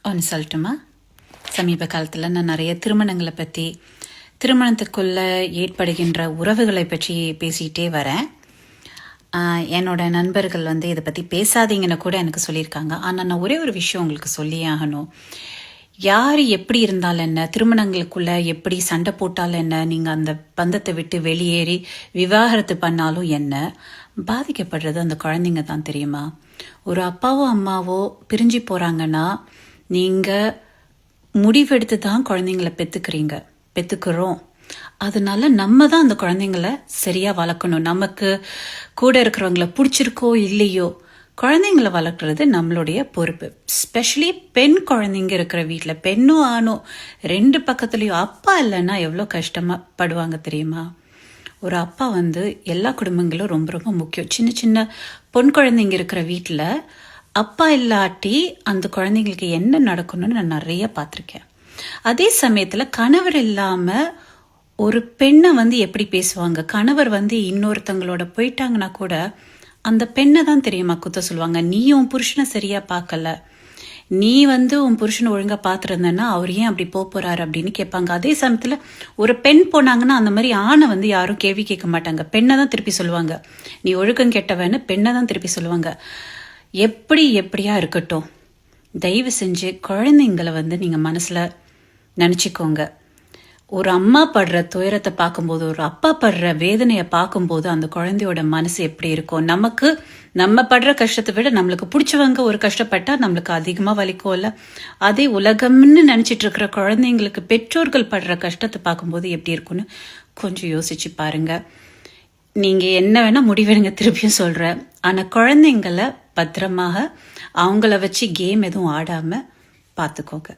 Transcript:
ஒன்று சொல்லட்டுமா? சமீப காலத்தில் நான் நிறைய திருமணங்களை பற்றி, திருமணத்துக்குள்ளே ஏற்படுகின்ற உறவுகளை பற்றி பேசிகிட்டே வரேன். என்னோட நண்பர்கள் இதை பற்றி பேசாதீங்கன்னு கூட எனக்கு சொல்லியிருக்காங்க. ஆனால் நான் ஒரே ஒரு விஷயம் உங்களுக்கு சொல்லியே ஆகணும். யார் எப்படி இருந்தாலும் என்ன, திருமணங்களுக்குள்ளே எப்படி சண்டை போட்டாலும் என்ன, நீங்கள் அந்த பந்தத்தை விட்டு வெளியேறி விவாகரத்து பண்ணாலும் என்ன, பாதிக்கப்படுறது அந்த குழந்தைங்க தான். தெரியுமா? ஒரு அப்பாவோ அம்மாவோ பிரிஞ்சு போகிறாங்கன்னா நீங்கள் முடிவெடுத்து தான் குழந்தைங்கள பெற்றுக்கிறோம். அதனால நம்ம தான் அந்த குழந்தைங்கள சரியாக வளர்க்கணும். நமக்கு கூட இருக்கிறவங்கள பிடிச்சிருக்கோ இல்லையோ, குழந்தைங்கள வளர்க்குறது நம்மளுடைய பொறுப்பு. ஸ்பெஷலி பெண் குழந்தைங்க இருக்கிற வீட்டில், பெண்ணும் ஆணும் ரெண்டு பக்கத்துலேயும் அப்பா இல்லைன்னா எவ்வளோ கஷ்டப்படுவாங்க தெரியுமா? ஒரு அப்பா எல்லா குடும்பங்களும் ரொம்ப ரொம்ப முக்கியம். சின்ன சின்ன பொன் குழந்தைங்க இருக்கிற வீட்டில் அப்பா இல்லாட்டி அந்த குழந்தைங்களுக்கு என்ன நடக்கணும்னு நான் நிறைய பார்த்துருக்கேன். அதே சமயத்தில் கணவர் இல்லாமல் ஒரு பெண்ணை எப்படி பேசுவாங்க? கணவர் இன்னொருத்தங்களோட போயிட்டாங்கன்னா கூட அந்த பெண்ணை தான் தெரியுமா குத்த சொல்லுவாங்க. நீ உன் புருஷனை சரியா பார்க்கல, நீ உன் புருஷனை ஒழுங்கா பார்த்துருந்தேன்னா அவர் ஏன் அப்படி போறாரு அப்படின்னு கேட்பாங்க. அதே சமயத்தில் ஒரு பெண் போனாங்கன்னா அந்த மாதிரி ஆணை யாரும் கேள்வி கேட்க மாட்டாங்க, பெண்ணை தான் திருப்பி சொல்லுவாங்க. நீ ஒழுக்கம் கெட்டவன்னு பெண்ணை தான் திருப்பி சொல்லுவாங்க. எப்படியா இருக்கட்டும், தயவு செஞ்சு குழந்தைங்களை நீங்கள் மனசில் நினச்சிக்கோங்க. ஒரு அம்மா படுற துயரத்தை பார்க்கும்போது, ஒரு அப்பா படுற வேதனையை பார்க்கும்போது அந்த குழந்தையோட மனசு எப்படி இருக்கும்? நம்ம படுற கஷ்டத்தை விட நம்மளுக்கு பிடிச்சவங்க ஒரு கஷ்டப்பட்டா நம்மளுக்கு அதிகமாக வலிக்கும்ல. அதே உலகம்னு நினச்சிட்டு இருக்கிற குழந்தைங்களுக்கு பெற்றோர்கள் படுற கஷ்டத்தை பார்க்கும்போது எப்படி இருக்கும்னு கொஞ்சம் யோசிச்சு பாருங்க. நீங்கள் என்ன வேணால் முடிவெடுங்க, திருப்பியும் சொல்கிறேன். ஆனால் குழந்தைங்கள பத்திரமாக அவங்கள வச்சு கேம் எதுவும் ஆடாமல் பார்த்துக்கோங்க.